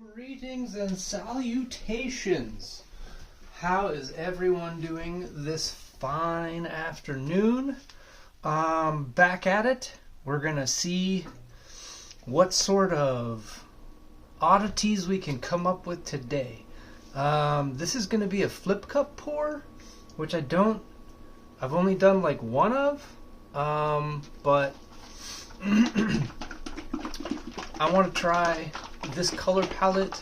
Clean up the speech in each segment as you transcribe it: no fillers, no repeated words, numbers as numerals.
Greetings and salutations. How is everyone doing this fine afternoon? Back at it. We're gonna see what sort of oddities we can come up with today. This is gonna be a flip cup pour, which I've only done like one of, but I want to try this color palette.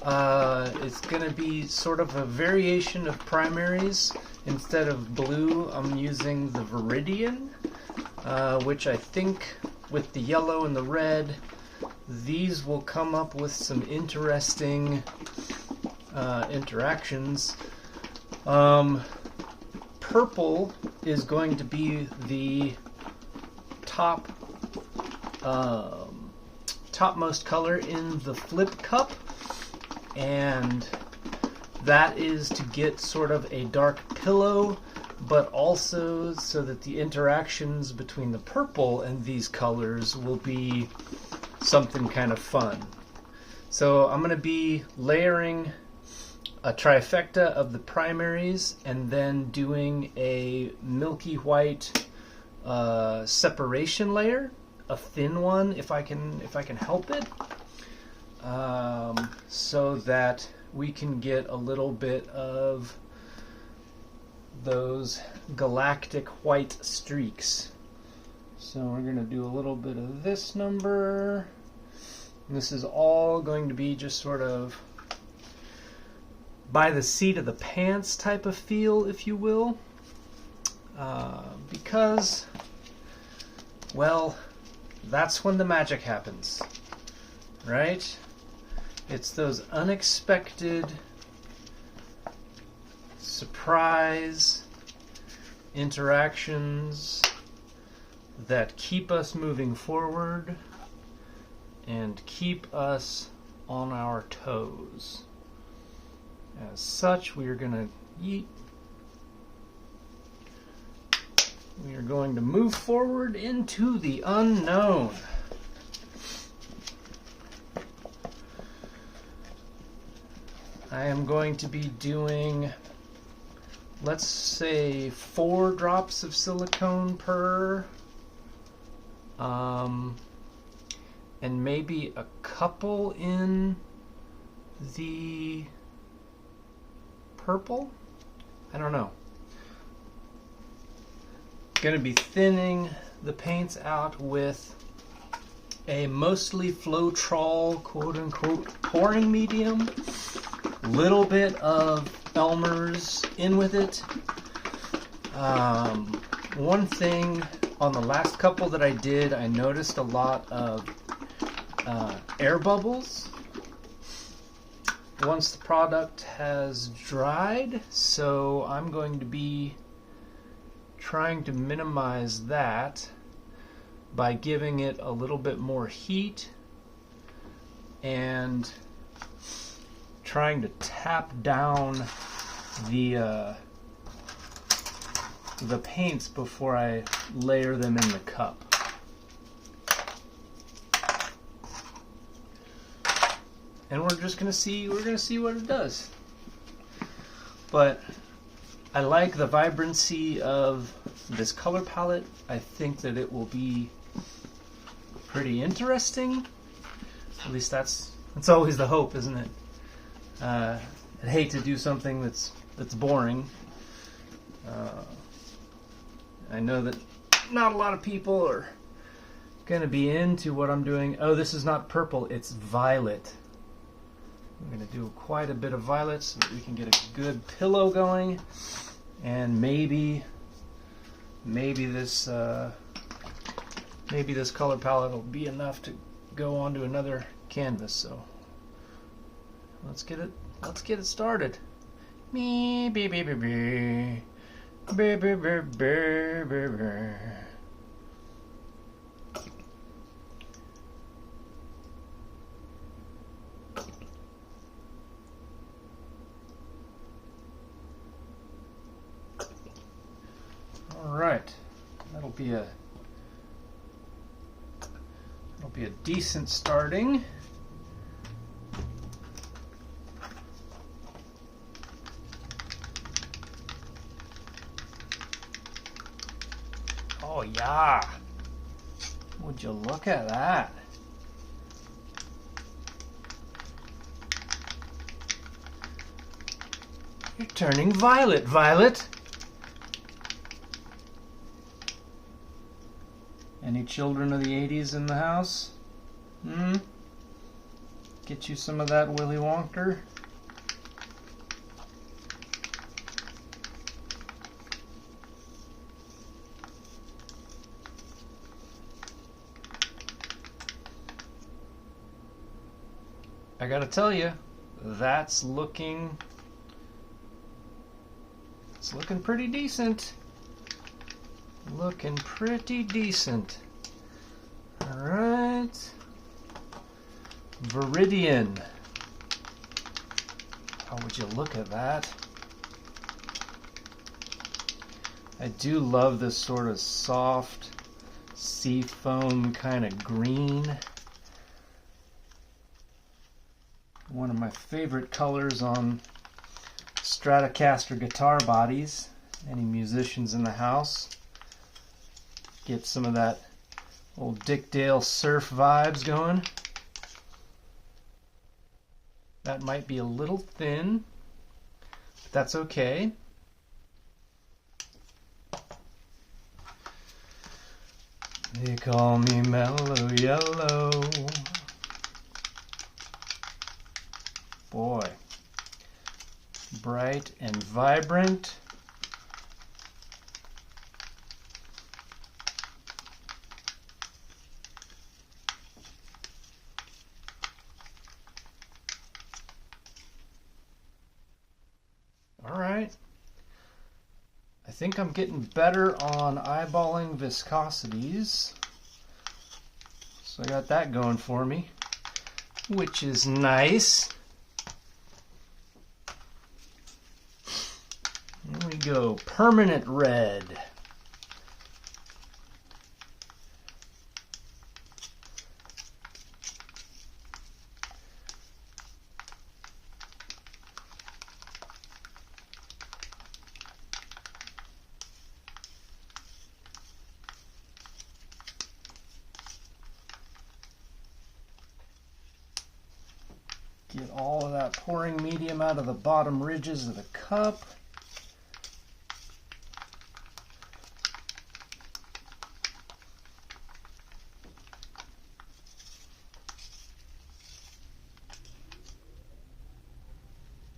It's going to be sort of a variation of primaries. Instead of blue, I'm using the Viridian, which I think with the yellow and the red, these will come up with some interesting interactions. Purple is going to be the topmost color in the flip cup, and that is to get sort of a dark pillow, but also so that the interactions between the purple and these colors will be something kind of fun. So I'm going to be layering a trifecta of the primaries and then doing a milky white separation layer, a thin one if I can help it, so that we can get a little bit of those galactic white streaks. So we're going to do a little bit of this number. This is all going to be just sort of by the seat of the pants type of feel, if you will, because, well, that's when the magic happens, right? It's those unexpected surprise interactions that keep us moving forward and keep us on our toes. As such, we are going to move forward into the unknown. I am going to be doing, let's say, 4 drops of silicone per, and maybe a couple in the purple? I don't know. Going to be thinning the paints out with a mostly Floetrol quote-unquote pouring medium. Little bit of Elmer's in with it. One thing on the last couple that I did, I noticed a lot of air bubbles once the product has dried, so I'm going to be trying to minimize that by giving it a little bit more heat and trying to tap down the paints before I layer them in the cup. And we're gonna see what it does. But I like the vibrancy of this color palette. I think that it will be pretty interesting. At least that's always the hope, isn't it? I'd hate to do something that's boring. I know that not a lot of people are gonna be into what I'm doing. Oh, this is not purple, it's violet. I'm going to do quite a bit of violet so that we can get a good pillow going, and maybe this color palette will be enough to go onto another canvas. So let's get it started. Me be be be be be be be be be. Alright, that'll be a decent starting. yeah. Would you look at that? You're turning violet, Violet. Any children of the 80s in the house? Get you some of that Willy Wonka? I gotta tell you, it's looking pretty decent. Looking pretty decent. All right. Viridian. How would you look at that? I do love this sort of soft sea foam kind of green. One of my favorite colors on Stratocaster guitar bodies. Any musicians in the house? Get some of that old Dick Dale surf vibes going. That might be a little thin, but that's okay. They call me Mellow Yellow. Boy, bright and vibrant. All right. I think I'm getting better on eyeballing viscosities. So I got that going for me, which is nice. Here we go, permanent red. Get all of that pouring medium out of the bottom ridges of the cup.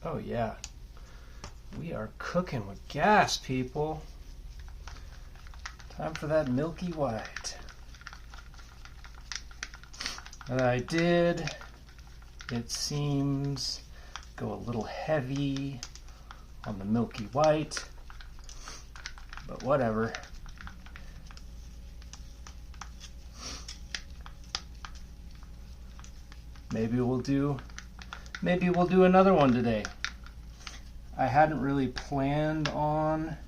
Oh yeah, we are cooking with gas, people. Time for that milky white. And I did, it seems, go a little heavy on the milky white, but whatever. Maybe we'll do another one today. I hadn't really planned on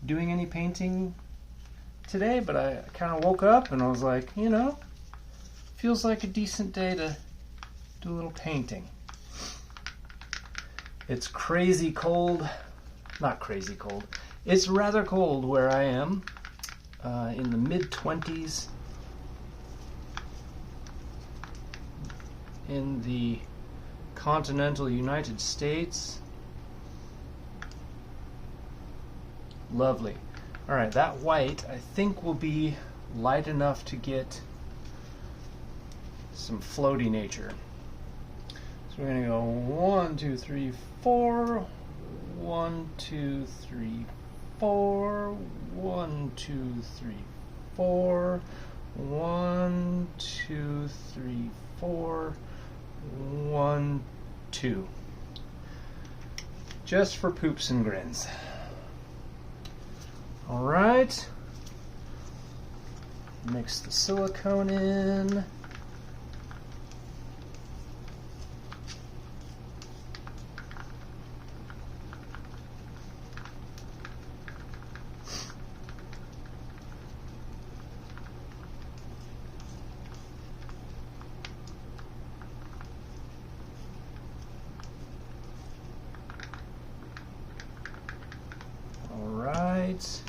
doing any painting today, but I kind of woke up and I was like, you know, feels like a decent day to do a little painting. It's crazy cold. Not crazy cold. It's rather cold where I am, in the mid-20s in the continental United States. Lovely. All right, that white I think will be light enough to get some floaty nature. So we're gonna go 1, 2, 3, 4. 1, 2, 3, 4. 1, 2, 3, 4. 1, 2, 3, 4. 1, 2. Just for poops and grins. All right. Mix the silicone in. All right.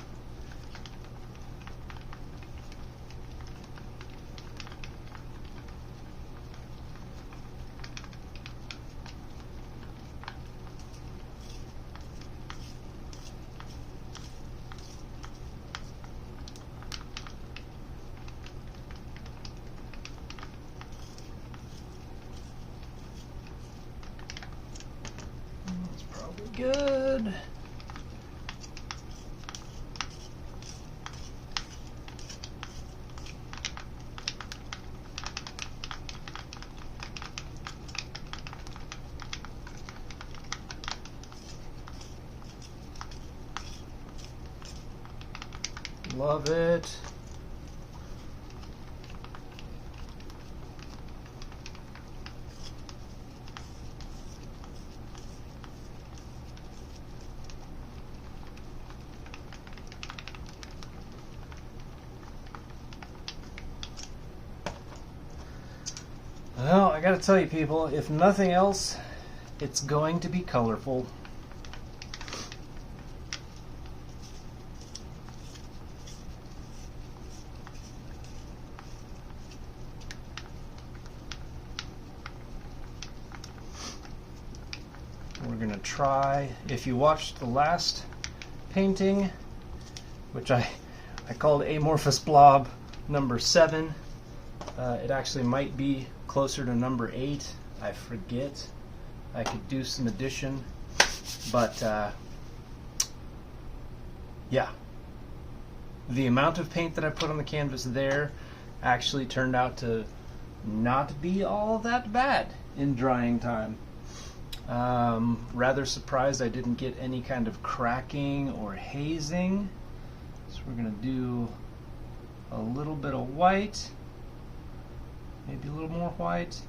good. Love it. Well, I gotta tell you people, if nothing else, it's going to be colorful. We're gonna try, if you watched the last painting, which I called Amorphous Blob number 7, it actually might be closer to number 8. I forget. I could do some addition, but yeah. The amount of paint that I put on the canvas there actually turned out to not be all that bad in drying time. Rather surprised I didn't get any kind of cracking or hazing. So we're going to do a little bit of white, maybe a little more white.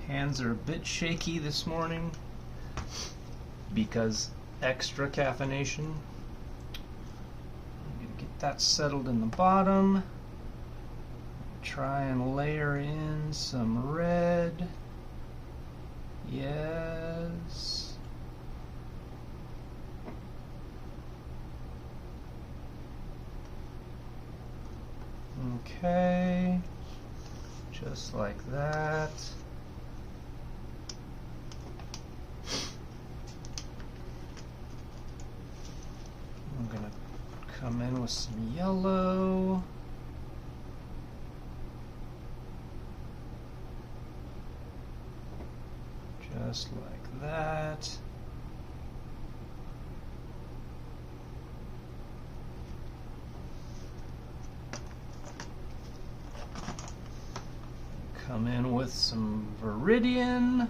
Hands are a bit shaky this morning because extra caffeination. I'm going to get that settled in the bottom. Try and layer in some red. Yes. Okay. Just like that. I'm going to come in with some yellow. Just like that. Come in with some Viridian.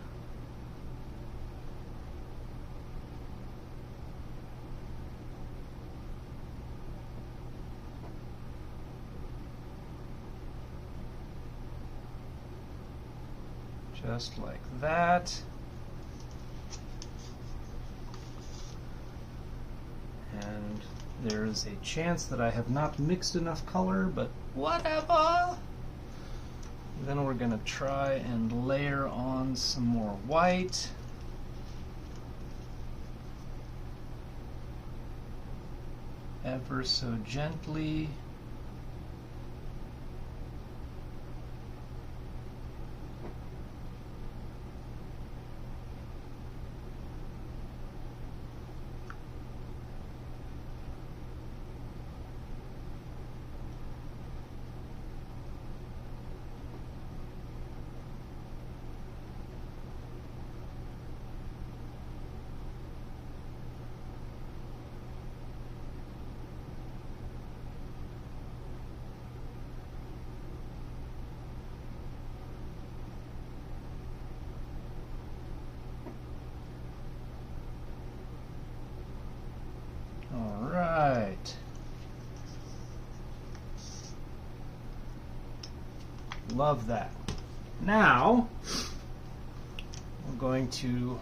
Just like that. And there's a chance that I have not mixed enough color, but whatever. Then we're going to try and layer on some more white. Ever so gently. Love that. Now, I'm going to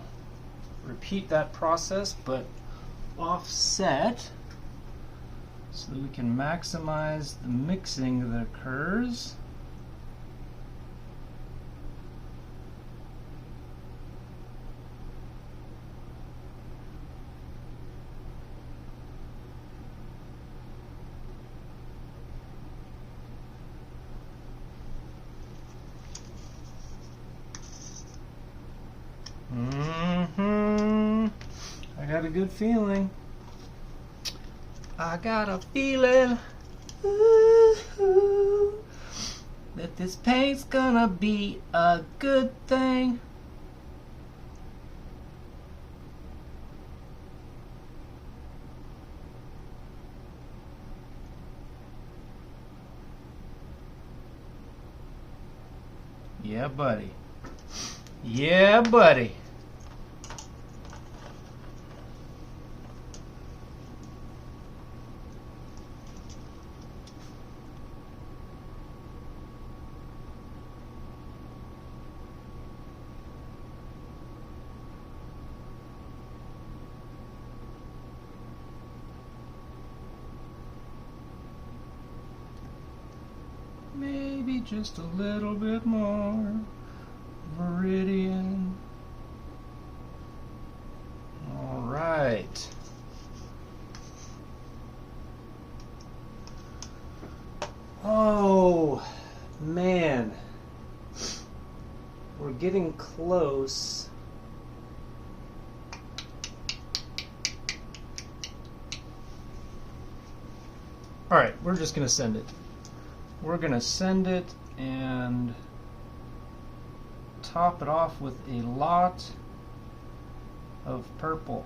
repeat that process, but offset, so that we can maximize the mixing that occurs. I got a good feeling. I got a feeling Ooh, that this paint's gonna be a good thing. Yeah, buddy. Yeah, buddy. Maybe just a little bit more meridian. All right. Oh, man. We're getting close. All right, we're just going to send it. We're going to send it and top it off with a lot of purple.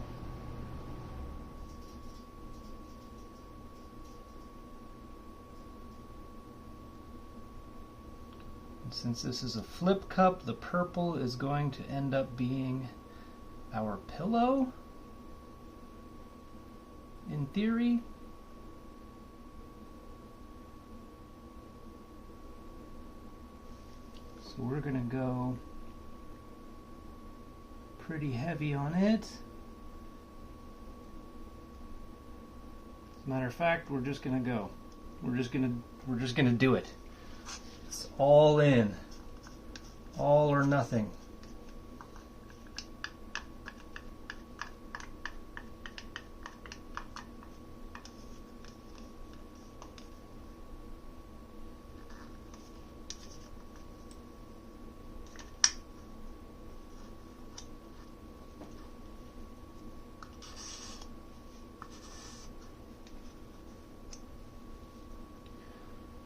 And since this is a flip cup, the purple is going to end up being our pillow, in theory. So we're going to go pretty heavy on it. As a matter of fact, we're just going to go. We're just going to do it. It's all in. All or nothing.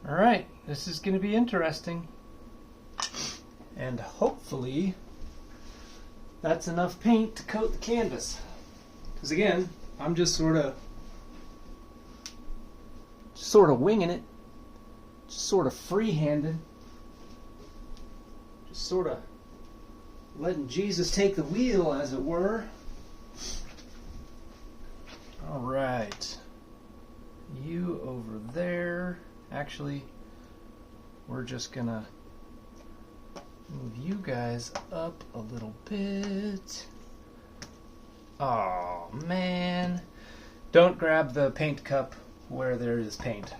Alright, this is going to be interesting. And hopefully that's enough paint to coat the canvas. Because again, I'm just sort of winging it. Just sort of free-handed. Just sort of letting Jesus take the wheel, as it were. Alright. You over there. Actually, we're just gonna move you guys up a little bit. Oh man. Don't grab the paint cup where there is paint.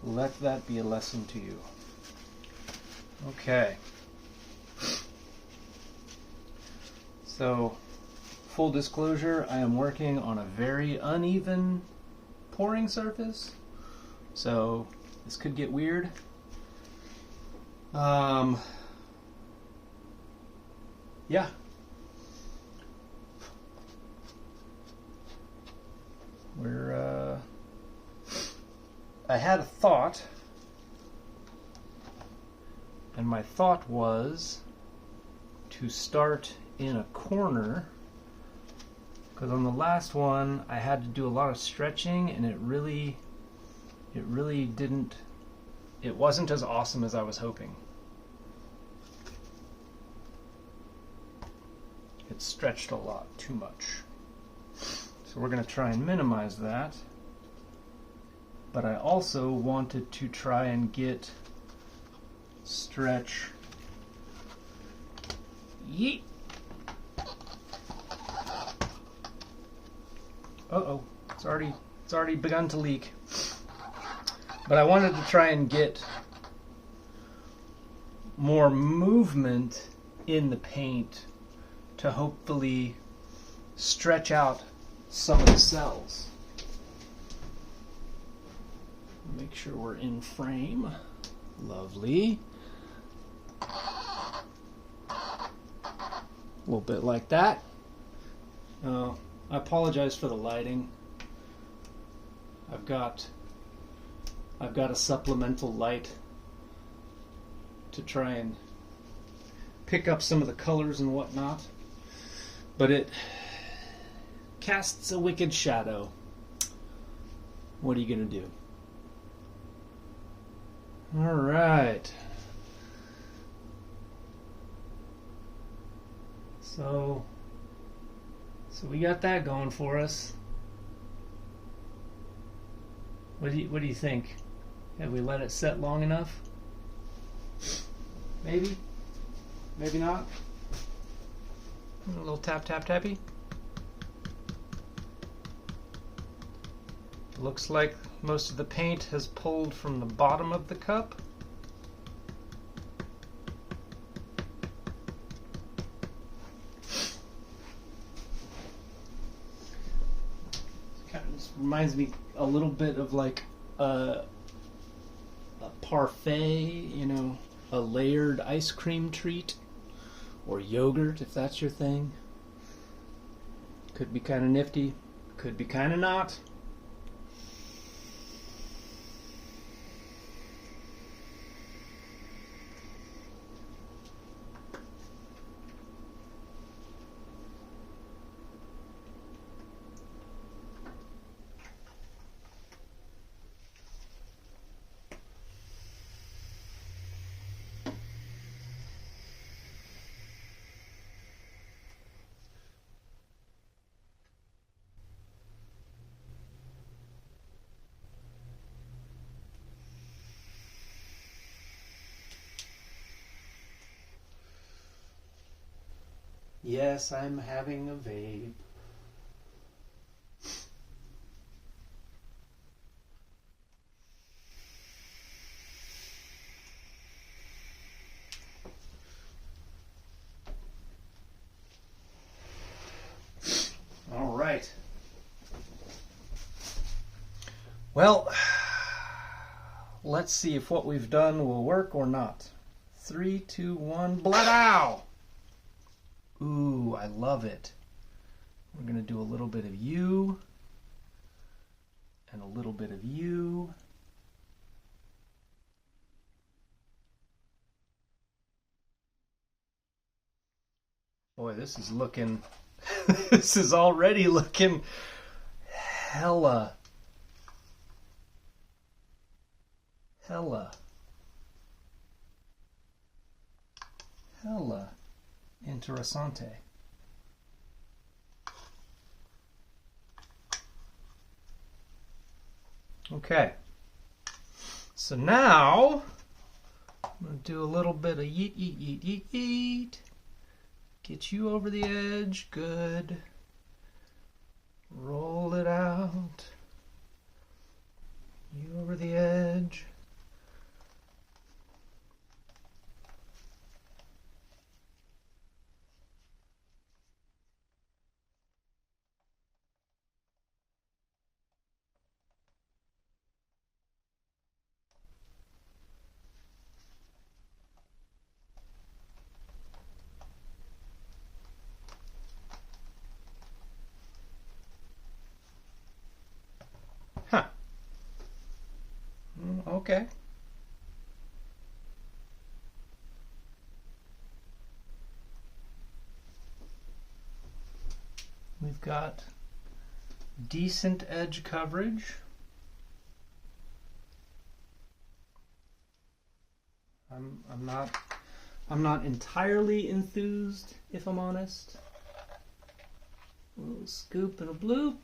Let that be a lesson to you. Okay. So, full disclosure, I am working on a very uneven pouring surface. So this could get weird. Yeah. I had a thought, and my thought was to start in a corner, because on the last one I had to do a lot of stretching, and it really didn't, it wasn't as awesome as I was hoping. It stretched a lot too much. So we're going to try and minimize that. But I also wanted to try and get stretch. Yeet! Uh-oh, it's already begun to leak. But I wanted to try and get more movement in the paint to hopefully stretch out some of the cells. Make sure we're in frame. Lovely. A little bit like that. I apologize for the lighting. I've got I've got a supplemental light to try and pick up some of the colors and whatnot, but it casts a wicked shadow. What are you gonna do? All right. So we got that going for us. What do you think? Have we let it set long enough? Maybe? Maybe not? A little tap, tap, tappy. Looks like most of the paint has pulled from the bottom of the cup. Kind of just reminds me a little bit of like a parfait, you know, a layered ice cream treat, or yogurt if that's your thing. Could be kind of nifty, could be kind of not. Yes, I'm having a vape. All right. Well, let's see if what we've done will work or not. 3, 2, 1, blow! Ooh, I love it. We're going to do a little bit of you and a little bit of you. Boy, this is looking, this is already looking hella interessante. Okay, so now I'm going to do a little bit of yeet, yeet, yeet, yeet, yeet. Get you over the edge, good. Roll it out. You over the edge. Huh. Okay. We've got decent edge coverage. I'm not entirely enthused, if I'm honest. A little scoop and a bloop.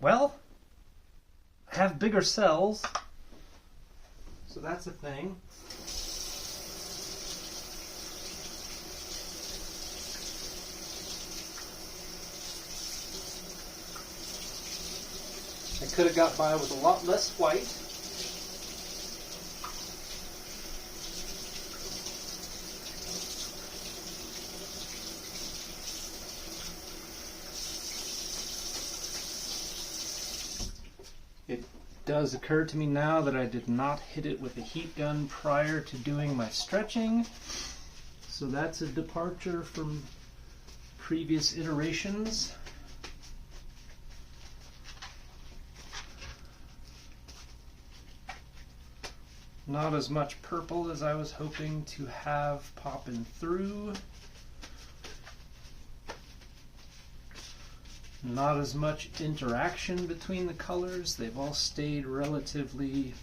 Well, I have bigger cells, so that's a thing. could have got by with a lot less white. It does occur to me now that I did not hit it with a heat gun prior to doing my stretching. So that's a departure from previous iterations. Not as much purple as I was hoping to have popping through. Not as much interaction between the colors. They've all stayed relatively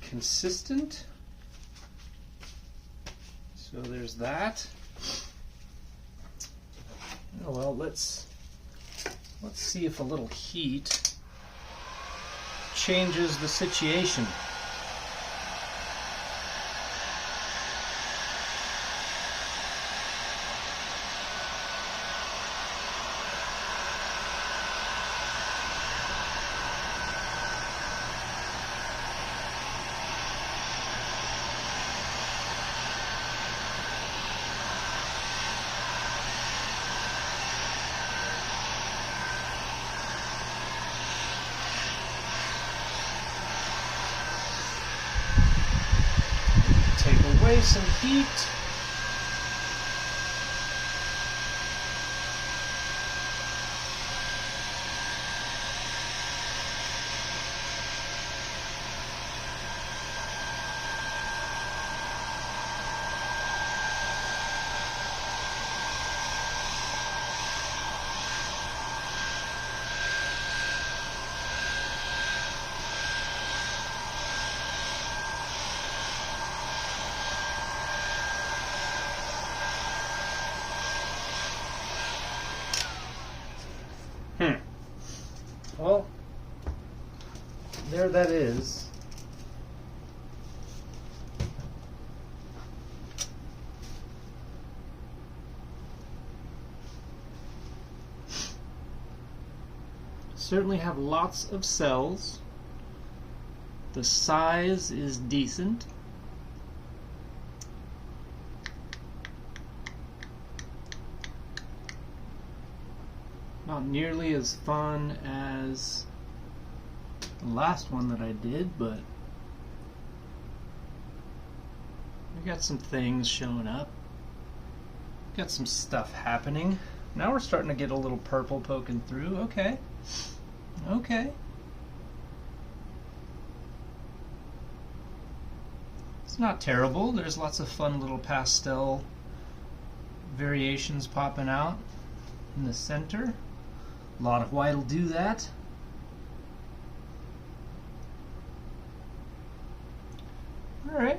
consistent. So there's that. Oh well, let's see if a little heat changes the situation. Away some heat. Well, there that is. Certainly have lots of cells. The size is decent. Not nearly as fun as the last one that I did, but we got some things showing up. Got some stuff happening. Now we're starting to get a little purple poking through. Okay. Okay. It's not terrible. There's lots of fun little pastel variations popping out in the center. A lot of white will do that. All right.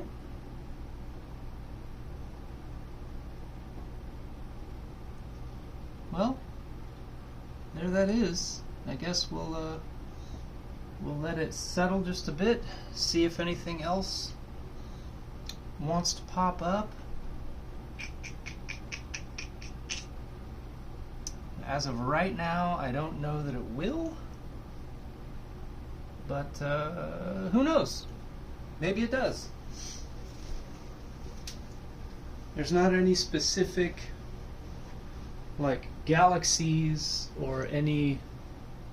Well, there that is. I guess we'll let it settle just a bit, see if anything else wants to pop up. As of right now, I don't know that it will, but who knows? Maybe it does. There's not any specific like galaxies or any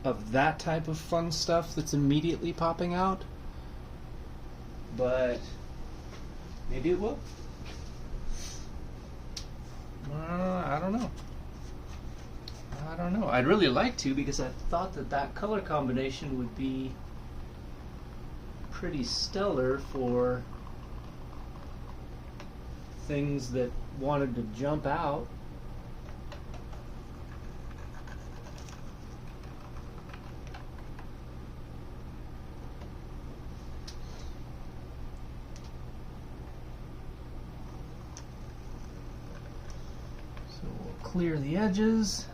of that type of fun stuff that's immediately popping out, but maybe it will. I don't know. I don't know. I'd really like to, because I thought that that color combination would be pretty stellar for things that wanted to jump out. So we'll clear the edges.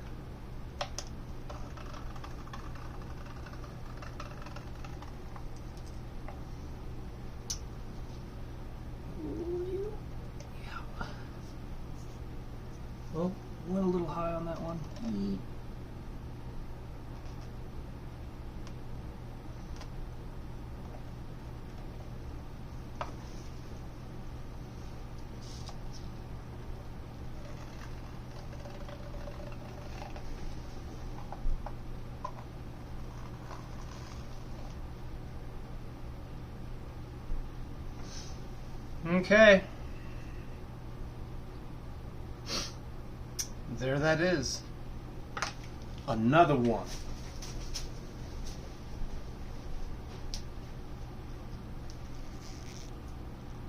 Oh, went a little high on that one. Okay. There that is. Another one.